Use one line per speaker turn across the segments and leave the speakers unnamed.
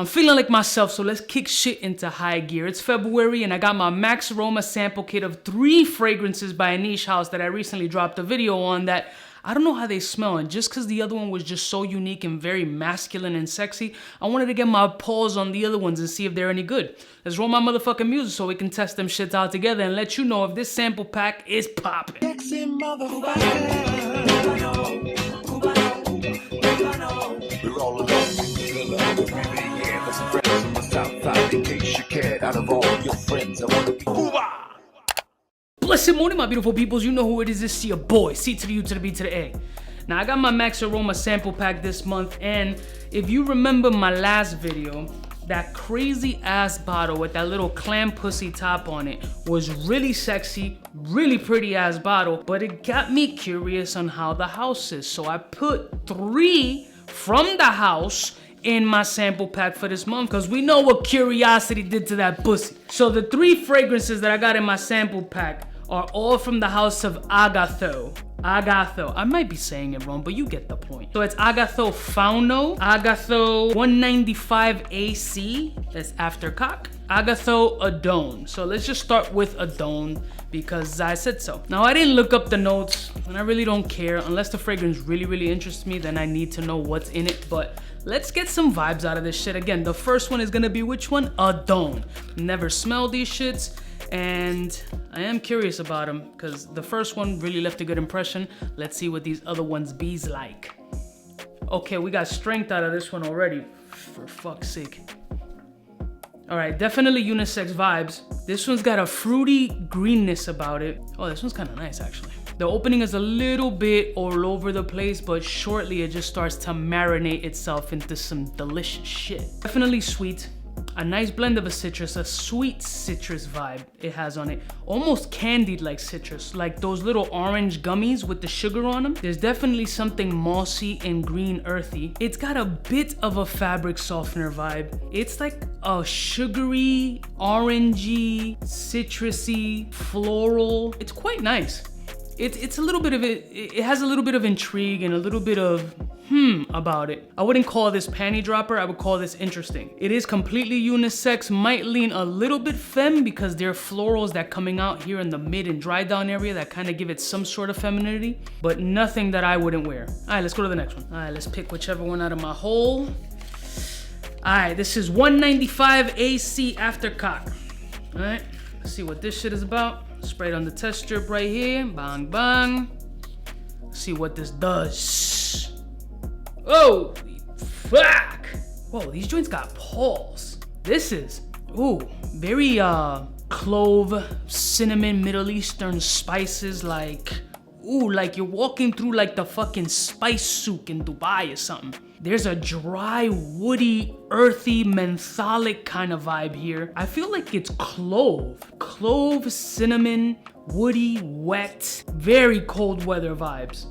I'm feeling like myself, so let's kick shit into high gear. It's February and I got my Max Aroma sample kit of 3 fragrances by a niche house that I recently dropped a video on that I don't know how they smell, and just because the other one was just so unique and very masculine and sexy, I wanted to get my paws on the other ones and see if they're any good. Let's roll my motherfucking music so we can test them shits out together and let you know if this sample pack is popping.
Sexy motherfucker. We're all alone. Yeah, there's some friends from the south side. In case you cared, out of all your friends, I want to be Cuba.
Blessed morning, my beautiful peoples. You know who it is. It's your boy, C to the U to the B to the A. Now, I got my Max Aroma sample pack this month, and if you remember my last video, that crazy ass bottle with that little clam pussy top on it was really sexy, really pretty ass bottle, but it got me curious on how the house is. So I put 3 from the house in my sample pack for this month, because we know what curiosity did to that pussy. So the 3 fragrances that I got in my sample pack are all from the house of Agatho. Agatho. I might be saying it wrong, but you get the point. So it's Agatho Fauno, Agatho 195 AC, that's after cock, Agatho Adone. So let's just start with Adone because I said so. Now, I didn't look up the notes and I really don't care. Unless the fragrance really interests me, then I need to know what's in it. But let's get some vibes out of this shit. Again, the first one is gonna be which one? Adone. Never smelled these shits, and I am curious about them because the first one really left a good impression. Let's see what these other ones be's like. Okay, we got strength out of this one already, for fuck's sake. All right, definitely unisex vibes. This one's got a fruity greenness about it. Oh, this one's kind of nice actually. The opening is a little bit all over the place, but shortly it just starts to marinate itself into some delicious shit. Definitely sweet. A nice blend of a citrus, a sweet citrus vibe it has on it. Almost candied like citrus, like those little orange gummies with the sugar on them. There's definitely something mossy and green earthy. It's got a bit of a fabric softener vibe. It's like a sugary, orangey, citrusy, floral. It's quite nice. It's a little bit of it has a little bit of intrigue and a little bit of about it. I wouldn't call this panty dropper, I would call this interesting. It is completely unisex, might lean a little bit femme because there are florals that coming out here in the mid and dry down area that kind of give it some sort of femininity, but nothing that I wouldn't wear. All right, let's go to the next one. All right, let's pick whichever one out of my hole. All right, this is 195 AC after cock. All right, let's see what this shit is about. Spray it on the test strip right here. Bang, bang. See what this does. Holy fuck. Whoa, these joints got pulse. This is, ooh, very clove, cinnamon, Middle Eastern spices, like, ooh, like you're walking through like the fucking spice souk in Dubai or something. There's a dry, woody, earthy, mentholic kind of vibe here. I feel like it's clove. Clove, cinnamon, woody, wet, very cold weather vibes.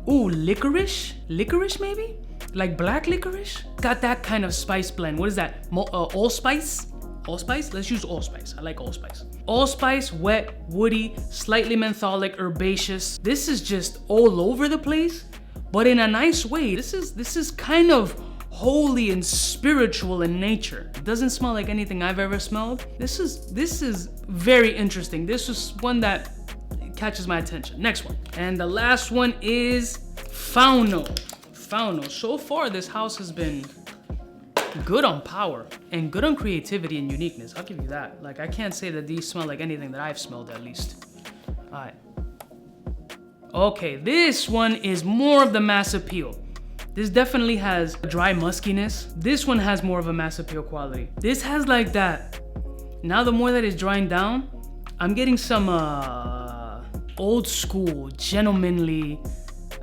Ooh, licorice? Licorice maybe? Like black licorice? Got that kind of spice blend. What is that? Allspice? Allspice? Let's use allspice. I like allspice. Allspice, wet, woody, slightly mentholic, herbaceous. This is just all over the place, but in a nice way. This is kind of holy and spiritual in nature. It doesn't smell like anything I've ever smelled. This is very interesting. This is one that catches my attention. Next one. And the last one is Fauno. Fauno. So far, this house has been good on power and good on creativity and uniqueness. I'll give you that. Like, I can't say that these smell like anything that I've smelled, at least. All right. Okay, this one is more of the mass appeal. This definitely has dry muskiness. This one has more of a mass appeal quality. This has like that. Now the more that it's drying down, I'm getting some old school, gentlemanly,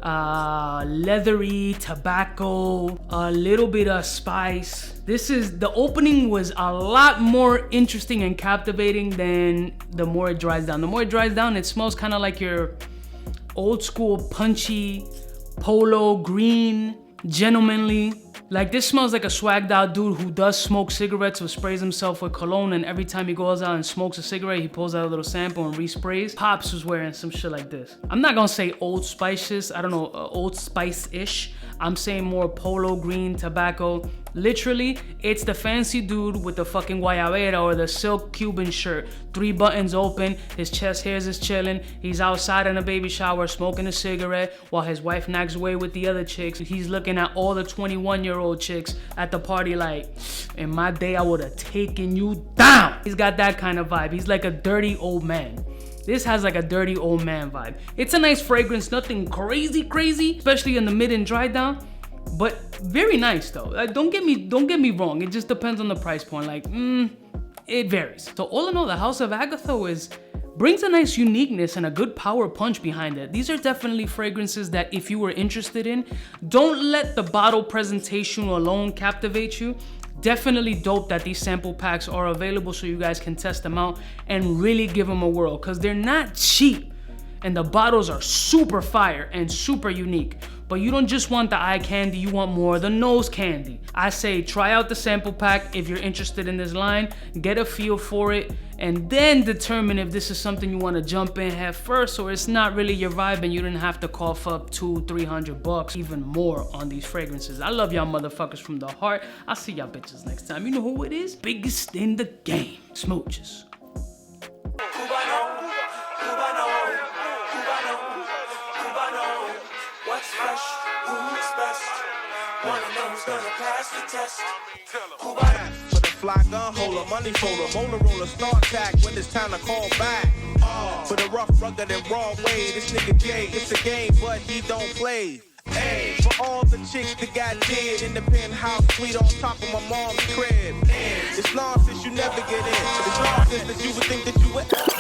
leathery, tobacco, a little bit of spice. The opening was a lot more interesting and captivating than the more it dries down. The more it dries down, it smells kind of like your old school, punchy, polo green, gentlemanly. Like, this smells like a swagged out dude who does smoke cigarettes, who sprays himself with cologne, and every time he goes out and smokes a cigarette, he pulls out a little sample and resprays. Pops was wearing some shit like this. I'm not gonna say Old Spice-ish, I don't know, Old Spice-ish. I'm saying more polo green tobacco. Literally, it's the fancy dude with the fucking guayabera or the silk Cuban shirt, 3 buttons open, his chest hairs is chilling, he's outside in a baby shower smoking a cigarette while his wife nags away with the other chicks. He's looking at all the 21-year-old chicks at the party like, in my day I would have taken you down. He's got that kind of vibe. He's like a dirty old man. This has like a dirty old man vibe. It's a nice fragrance, nothing crazy, especially in the mid and dry down. But very nice though. Don't get me wrong. It just depends on the price point. Like, it varies. So all in all, the House of Agatho brings a nice uniqueness and a good power punch behind it. These are definitely fragrances that if you were interested in, don't let the bottle presentation alone captivate you. Definitely dope that these sample packs are available so you guys can test them out and really give them a whirl, because they're not cheap and the bottles are super fire and super unique. But you don't just want the eye candy, you want more of the nose candy. I say try out the sample pack if you're interested in this line, get a feel for it, and then determine if this is something you want to jump in head first or it's not really your vibe and you didn't have to cough up $200-300 bucks, even more on these fragrances. I love y'all motherfuckers from the heart. I'll see y'all bitches next time. You know who it is? Biggest in the game. Smooches.
What's fresh? Who's best? One of them's gonna pass the test.
For the fly gun holder, money folder, motor roller, start tack when it's time to call back. For the rough, rugged, and raw way, this nigga Jay, it's a game, but he don't play. Hey, for all the chicks that got dead in the penthouse suite on top of my mom's crib. It's nonsense you never get in. It's nonsense that you would think that you would.